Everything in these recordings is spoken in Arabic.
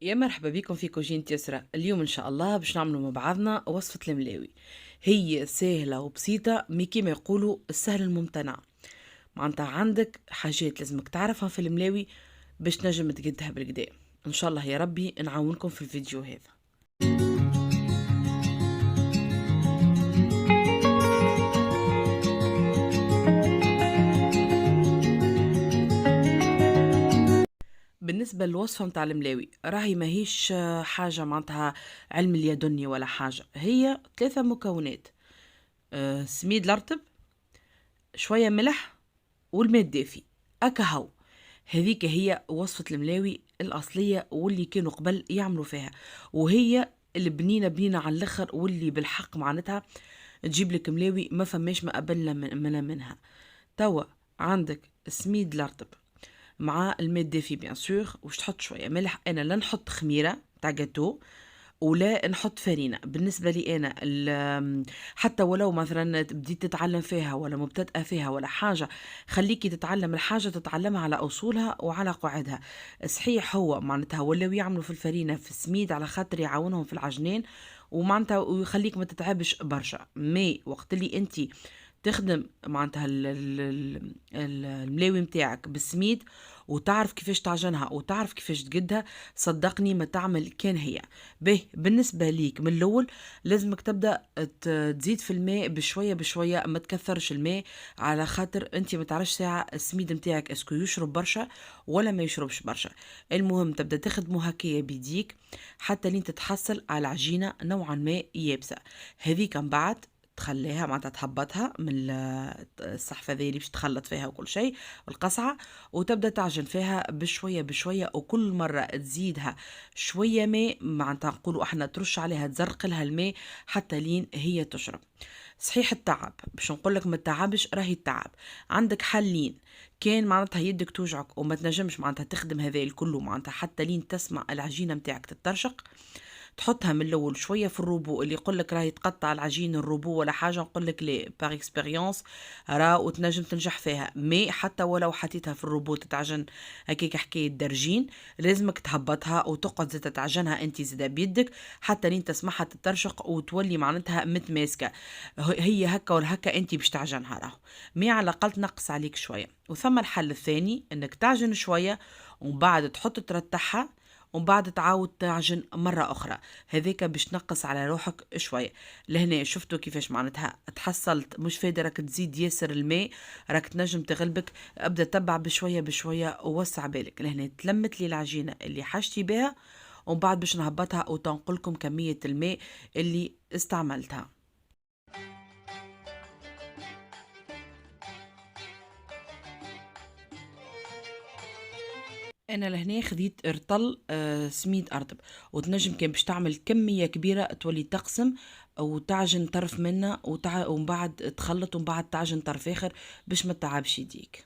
يا مرحبا بكم في كوجين يسرى. اليوم ان شاء الله باش نعملوا مع بعضنا وصفة الملاوي. هي سهلة وبسيطة، مي كيما يقولوا السهل الممتنع. معناتها عندك حاجات لازمك تعرفها في الملاوي باش تنجم تقدها بالقدا. ان شاء الله يا ربي نعاونكم في الفيديو هذا. بالنسبة للوصفة متاع الملاوي راهي ماهيش حاجة معناتها علم اليدني ولا حاجة، هي 3 مكونات: سميد الرطب، شوية ملح، والماء الدافي. أكهو، هذيك هي وصفة الملاوي الأصلية واللي كانوا قبل يعملوا فيها، وهي البنينة بنينة على الآخر، واللي بالحق معناتها تجيب لك ملاوي ما فماش ما قبلنا منها. توا عندك سميد الرطب مع الماء الدافي بيان سور، وش تحط شوية ملح. أنا لا نحط خميرة تاع جاتو ولا نحط فرينة. بالنسبة لي أنا حتى ولو مثلا بديت تتعلم فيها ولا مبتدئة فيها ولا حاجة، خليكي تتعلم الحاجة تتعلمها على أصولها وعلى قواعدها. صحيح هو معناتها ولاو يعملوا في الفرينة في السميد على خاطر يعاونهم في العجنين ومعناتها ويخليك ما تتعبش برشا، مي وقت اللي انت تخدم معناتها الملاوي متاعك بالسميد وتعرف كيفاش تعجنها وتعرف كيفاش تقدها، صدقني ما تعمل كان هي. به بالنسبة ليك من الأول لازمك تبدأ تزيد في الماء بشوية بشوية، ما تكثرش الماء على خاطر انت ما تعرفش ساعة السميد متاعك اسكو يشرب برشا ولا ما يشربش برشا. المهم تبدأ تخدمه هكايا بيديك حتى لين تتحصل على عجينة نوعا ما يابسة. هذيك من بعد تخليها معناتها تهبطها من الصحفة ذي اللي باش تخلط فيها وكل شيء القصعة، وتبدأ تعجن فيها بشوية بشوية، وكل مرة تزيدها شوية ماء، معناتها نقولوا احنا ترش عليها تزرق لها الماء حتى لين هي تشرب. صحيح التعب باش نقولك ما تتعبش، راهي التعب عندك حلين. كان معناتها يدك توجعك وما تنجمش معناتها تخدم هذا الكل معناتها حتى لين تسمع العجينة متاعك تترشق، تحطها من الاول شويه في الروبو. اللي يقول لك راهي تقطع العجين الروبو ولا حاجه، نقول لك لي باغ اكسبيريونس راه وتنجم تنجح فيها. مي حتى ولو حطيتها في الروبو تتعجن هكاك حكايه درجين، لازمك تهبطها وتقعد زيت تعجنها انت زيدا بيدك حتى لين تسمعها تترشق وتولي معناتها متماسكه. هي هكا ولا هكا انت باش تعجنها راهو، مي على الاقل تنقص عليك شويه. وثم الحل الثاني انك تعجن شويه ومن بعد تحط ترتاحها ومن بعد تعاود تعجن مرة أخرى، هذاك باش تنقص على روحك شوية. لهنا شفتوا كيفاش معناتها تحصلت مش فايدة راك تزيد ياسر الماء، راك تنجم تغلبك. أبدأ تبع بشوية بشوية ووسع بالك. لهنا تلمت لي العجينة اللي حاجتي بها، ومن بعد باش نهبطها وتنقلكم كمية الماء اللي استعملتها. انا لهنا خديت ارطل سميد ارطب، وتنجم كان باش تعمل كميه كبيره تولي تقسم وتعجن طرف منه ومن بعد تخلط ومن بعد تعجن طرف اخر باش ما تعبش يديك.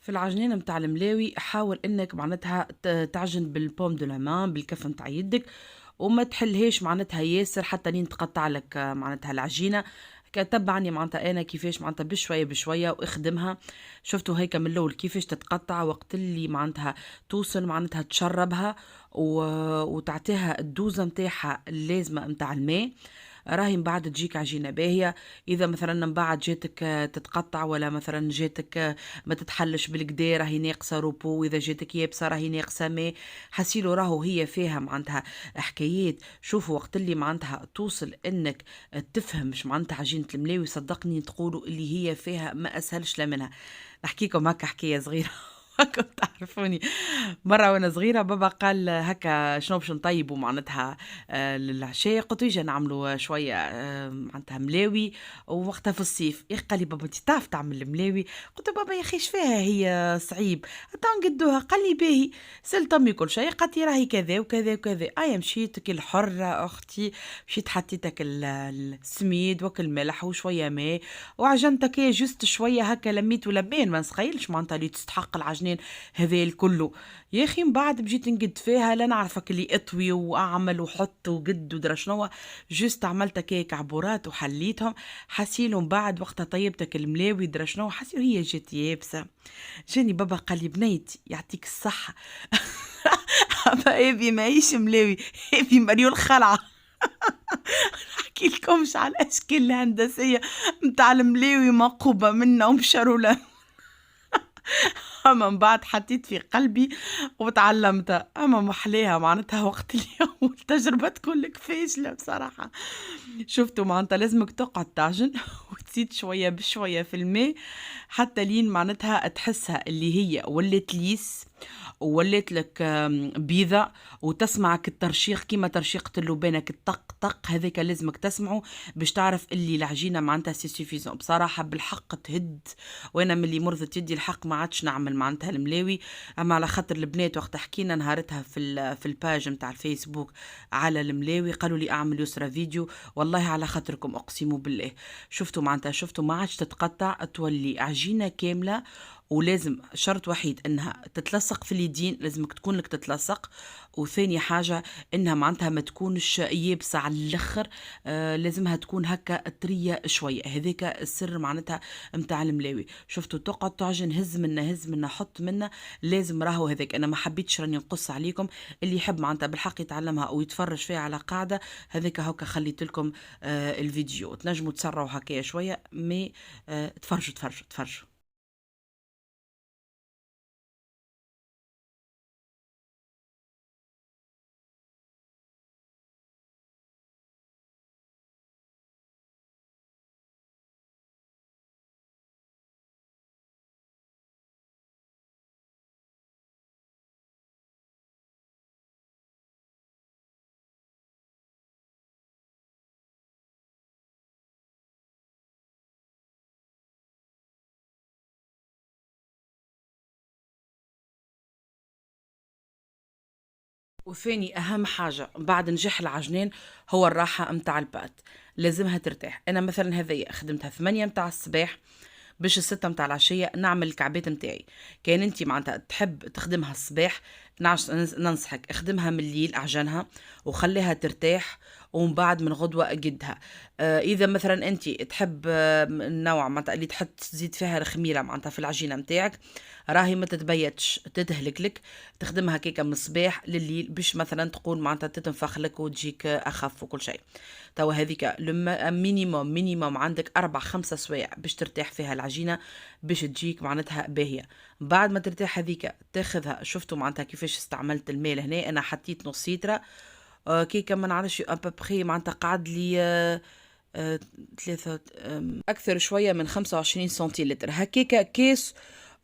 في العجينه متاع الملاوي حاول انك معناتها تعجن بالبوم دو لامان بالكف متاع يدك، وما تحلهاش معناتها ياسر حتى لين تقطع لك معناتها العجينه. تبعني معناتها انا كيفاش معناتها بشويه بشويه واخدمها. شفتوا هيك من الاول كيفاش تتقطع، وقت اللي معناتها توصل معناتها تشربها وتعطيها الدوزه متاعها اللازمه متاع الماء، راهي من بعد تجيك عجينه باهيه. اذا مثلا من بعد جاتك تتقطع ولا مثلا جاتك ما تتحلش بالكدا راهي ناقصه روبو، واذا جاتك يابسه راهي ناقصه ماء. حسيلو راهو هي فيها معناتها حكايات. شوفوا وقت اللي معناتها توصل انك تفهم مش معناتها عجينه الملاوي، صدقني تقولوا اللي هي فيها ما اسهلش لا منها. نحكيكم هكا حكايه صغيره كنت تعرفوني مرة وأنا صغيرة بابا قال هكا شنو باش نطيبوا معناتها للعشاء. قلت يجي نعملوا شوية معناتها ملاوي ووقتها في الصيف. يا أخي قال لي بابا أنت تعرف تعمل ملاوي؟ قلت له بابا يا أخي فيها هي صعيب تو نقدوها. قال لي باهي سلت أمي كل شيء، قالت لي راهي كذا وكذا وكذا. مشيت كي الحرة أختي، مشيت حطيتك السميد وكل ملح وشوية ماء وعجنتك جست شوية هكا لميت ولبين ما نسخيلش معناتها اللي تستحق العجنة العجنين هذا الكله. يا اخي من بعد بجيت نقد فيها لا نعرفك اللي اطوي واعمل وحط وقد ودرا شنو، جست عملت كيك عبورات وحليتهم. حسيلهم بعد وقتها طيبتك الملاوي درا شنو، حسيل هي جات يابسه. جاني بابا قال لي بنيتي يعطيك الصحه أما ابي ماهيش ملاوي، ابي مريول خلعه. نحكي لكمش على الاشكال الهندسيه متاع الملاوي مقوبه منا ومشرولة. أما من بعد حطيت في قلبي وتعلمتها، أما محليها معناتها وقت اليوم والتجربة تكون لك فاشلة بصراحة. شفتوا معناتها لازمك تقعد تعجن وتزيد شوية بشوية في الماء حتى لين معناتها تحسها اللي هي ولات ليس وولات لك بيضة، وتسمعك الترشيق كيما ترشيقة اللبانة الطق طق هذاك لازمك تسمعه باش تعرف اللي العجينة معناتها سي سوفيزون. بصراحة بالحق تهد، وانا ملي مرضت يدي الحق ما عادش نعمل معناتها الملاوي. اما على خاطر البنات وقت حكينا نهارتها في الباج نتاع الفيسبوك على الملاوي قالوا لي اعمل يسرى فيديو، والله على خاطركم اقسم بالله. شفتوا معناتها شفتوا ما عادش تتقطع، تولي عجينة كاملة. ولازم شرط وحيد انها تتلصق في اليدين، لازمك تكون لك تتلصق. وثاني حاجة انها معناتها ما تكونش يابسة على الاخر، لازمها تكون هكا طرية شوية. هذاك السر معناتها متاع الملاوي. شفتوا تقعد تعجن هز منا حط منا، لازم راهو هذاك. انا ما حبيتش راني نقص عليكم، اللي يحب معناتها بالحق يتعلمها او يتفرج فيها على قاعدة هذاك هكا خليت لكم الفيديو، تنجموا تسرعوا هكايا شوية مي تفرجوا. وثاني أهم حاجة بعد نجاح العجنين هو الراحة متاع البات، لازمها ترتاح. أنا مثلا هذيا خدمتها 8 متاع الصباح باش 6 متاع العشية نعمل الكعبات متاعي. كان انتي معناتها تحب تخدمها الصباح ننصحك اخدمها من الليل اعجنها وخليها ترتاح، ومن بعد من غدوة قدها. اذا مثلا انت تحب النوع معناتها اللي تحب تزيد فيها الخميرة معناتها في العجينة متاعك، راهي ما تتبيتش تتهلك لك، تخدمها كيكه من الصباح لليل باش مثلا تكون معناتها تتنفخ لك وتجيك اخف وكل شيء. توا هذيك مينيموم عندك 4 5 سوايع باش ترتاح فيها العجينه باش تجيك معناتها باهيه. بعد ما ترتاح هذيك تاخذها. شفتوا معناتها كيفاش استعملت الماء هنا، انا حطيت نص لتر كيكه ما نعرفش ابوبخي معناتها قعد لي ثلاثة أكثر شوية من 25 سنتيلتر هكاكا كيس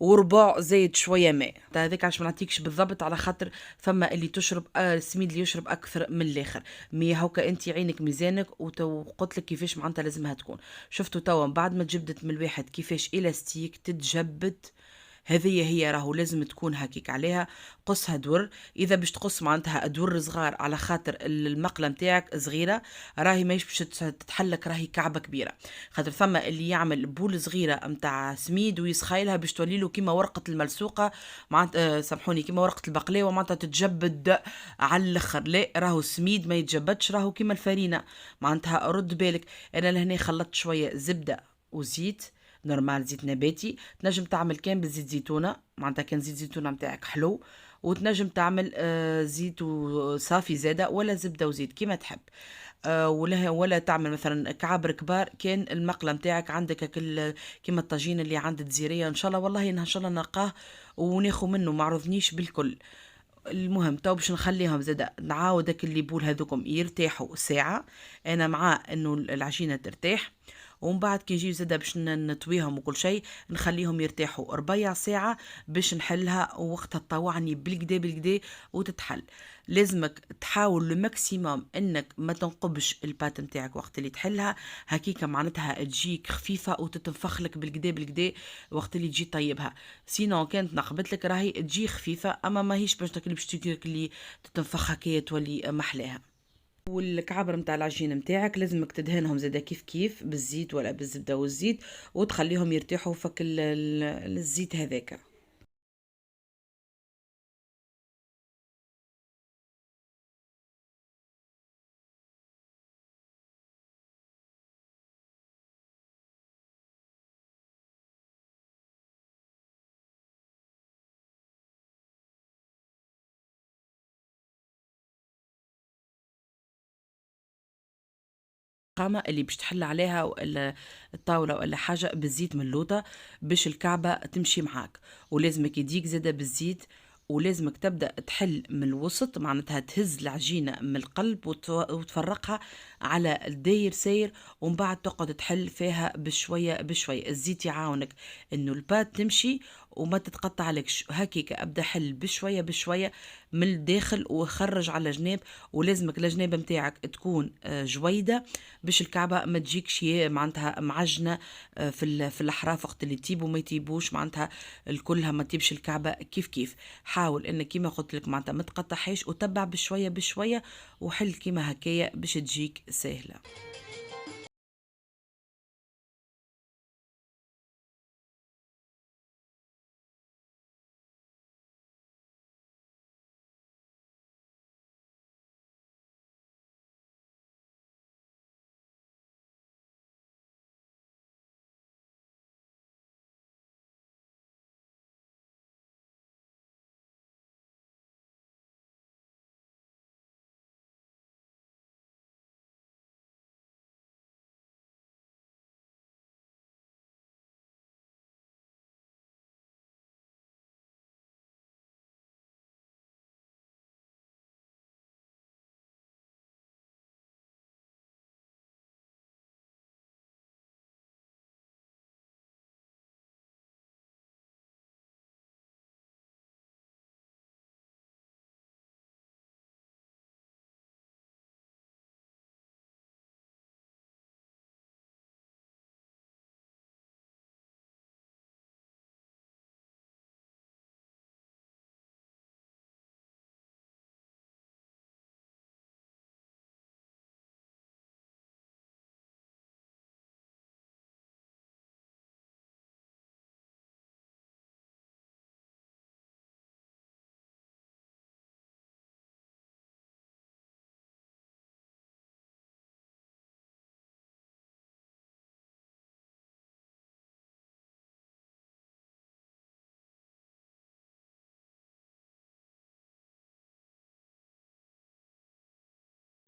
وربع زايد شوية ماء. هذاك عشان ما نعطيكش بالضبط على خاطر فما اللي تشرب السميد اللي يشرب أكثر من الآخر. مي هوكا أنت عينك ميزانك وقلت لك كيفاش معناتها لازمها تكون. شفتوا توا بعد ما تجبدت من الواحد كيفاش إلاستيك تتجبد، هذه هي راهو لازم تكون هكيك عليها. قصها دور، اذا باش تقص معناتها ادور صغار على خاطر المقله متاعك صغيره راهي ماهيش باش تتحلك، راهي كعبه كبيره. خاطر ثم اللي يعمل بول صغيره متاع سميد ويسخايلها باش تولي له كيما ورقه الملسوقه معناتها سامحوني كيما ورقه البقلاوه معناتها تتجبد على الاخر. لا راهو السميد ما يتجبدش، راهو كيما الفرينه معناتها رد بالك. انا لهنا خلطت شويه زبده وزيت نورمال، زيت نباتي. تنجم تعمل كان بزيت زيتونه معناتها كان زيت زيتونه متاعك حلو، وتنجم تعمل زيت صافي زاده ولا زبده وزيت كيما تحب. ولا تعمل مثلا كعبر كبار كان المقله متاعك عندك كيما الطاجين اللي عند الجزيريه ان شاء الله، والله ان شاء الله نلقاه وناخو منه ما عرضنيش بالكل. المهم تو باش نخليهم زادا نعاودك اللي بول هذوكم يرتاحوا ساعة، انا مع انه العجينة ترتاح. ومن بعد كي يجي زادا باش نطويهم وكل شيء نخليهم يرتاحوا ربيع ساعة باش نحلها، ووقتها تطوعني بالكدا وتتحل. لازمك تحاول لو انك ما تنقبش البات نتاعك وقت اللي تحلها، هكيكا معناتها تجيك خفيفة وتتنفخ لك بالكدا وقت اللي تجي طيبها. سينو كانت نقبت لك راهي تجي خفيفة، اما ماهيش باش تاكل باش تجيك اللي تتنفخ هكايا تولي محلاها. والكعبر متاع العجين متاعك لازمك تدهنهم زادا كيف بالزيت ولا بالزبدة والزيت، وتخليهم يرتاحوا فك الزيت هذاك. القامة اللي باش تحل عليها ولا الطاولة ولا حاجة بالزيت من اللوطة باش الكعبة تمشي معاك. ولازمك يديك زادة بالزيت، ولازمك تبدأ تحل من الوسط، معناتها تهز العجينة من القلب وتفرقها على الداير ساير، ومن بعد تقعد تحل فيها بشوية بشوية. الزيت يعاونك انه البات تمشي وما تتقطع لكش. هكيك ابدا حل بشوية بشوية من الداخل وخرج على جناب. ولازمك الجناب متاعك تكون جويدة باش الكعبة ما تجيكش معناتها معجنة في الأحراف وقت اللي تيب وما يتيبوش، معناتها الكلها ما تيبش الكعبة كيف كيف. حاول انك كيما قلت لك معناتها ما تقطعهاش، وتبع بشوية بشوية وحل كيما هكايا باش تجيك سهلة.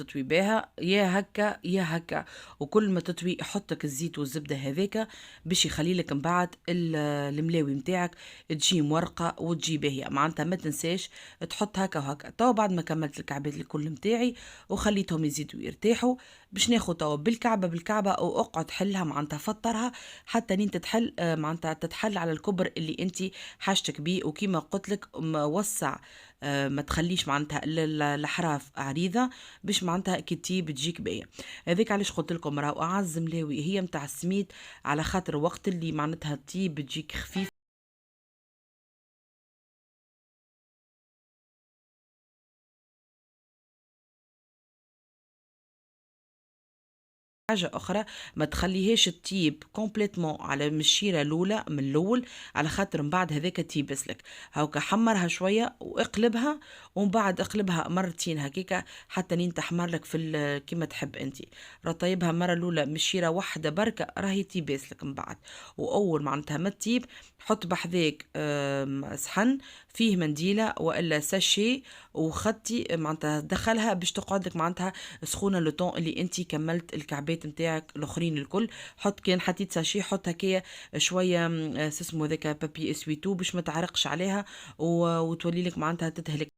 تطوي بيها يا هكا يا هكا. وكل ما تطوي حطك الزيت والزبدة هذاك باش يخلي لك من بعد الملاوي متاعك تجي مورقة وتجي باهية. معناتها ما تنساش تحط هكا وهكا. توا بعد ما كملت الكعبات الكل متاعي وخليتهم يزيدوا يرتاحوا، باش ناخد توا بالكعبة بالكعبة واقعد حلها، معناتها فطرها حتى نين تتحل. معناتها تتحل على الكبر اللي انت حاجتك بيه. وكيما قلت لك وسع، ما تخليش معناتها الاحراف عريضة باش معناتها كي تجيب تجيك باهية. هذاك علاش قلت لكم راهو اعز ملاوي هي متاع السميد، على خاطر وقت اللي معناتها تجيب تجيك خفيف. حاجة أخرى، ما تخليهاش تطيب كومبليتمون على المشيرة الأولى من الأول، على خاطر من بعد هذاك تيبس لك. هاكا حمرها شوية واقلبها، ومن بعد اقلبها مرتين هكيكا حتى نين تحمر لك كيما تحب انت. رطيبها مرة الأولى مشيرة واحدة بركة راهي تيبس لك من بعد. وأول معناتها ما تطيب حط بحذاك صحن فيه منديلة وإلا ساشي وخطي، معناتها دخلها باش تقعد لك معناتها سخونه لو طون اللي انت كملت الكعبات نتاعك الاخرين الكل. حط كان حطيت ساشي حط هكايا شويه اسمه ذاك بابي اسويتو باش ما تعرقش عليها وتولي لك معناتها تتهلك.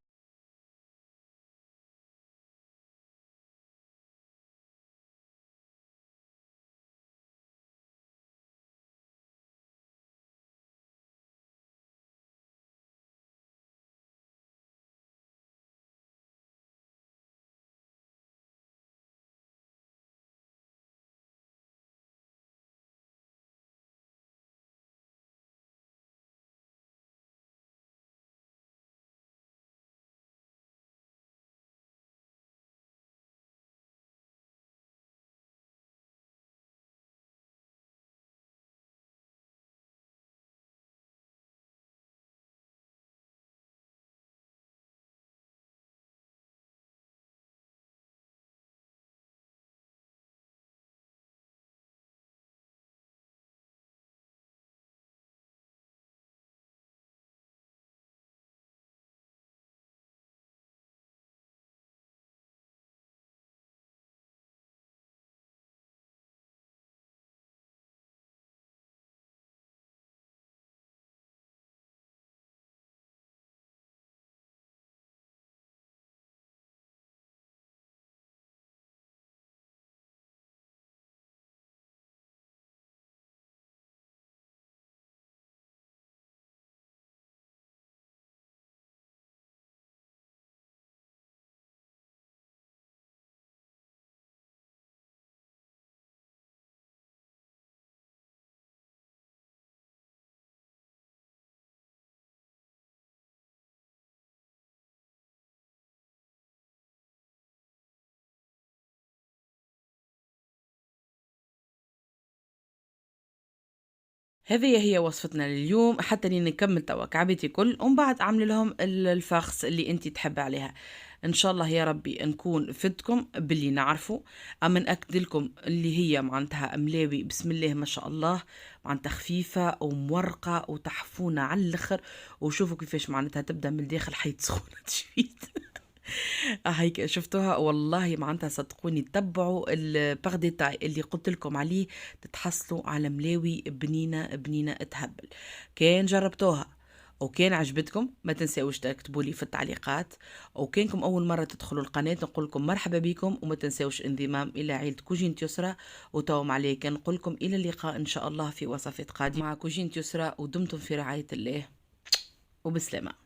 هذه هي وصفتنا لليوم، حتى اني نكمل توا كعبيتي كل ومن بعد اعمل لهم الفخس اللي انت تحب عليها. ان شاء الله يا ربي نكون فدتكم باللي نعرفه. اما ناكد لكم اللي هي معناتها ملاوي بسم الله ما شاء الله، معناتها خفيفه ومورقه وتحفونه على الاخر. وشوفوا كيفاش معناتها تبدا من الداخل حيت سخونه تشفيت. هيك شفتوها والله معناتها صدقوني تبعوا الباغ ديتاي اللي قلت لكم عليه، تتحصلوا على ملاوي بنينة بنينة تهبل. كان جربتوها وكان عجبتكم ما تنساوش تكتبوا لي في التعليقات، وكانكم اول مره تدخلوا القناه نقول لكم مرحبا بكم، وما تنساوش انضمام الى عيله كوجين يسرى. وتوم عليك نقول لكم الى اللقاء ان شاء الله في وصفات قادمه مع كوجين يسرى، ودمتم في رعايه الله وبسلامه.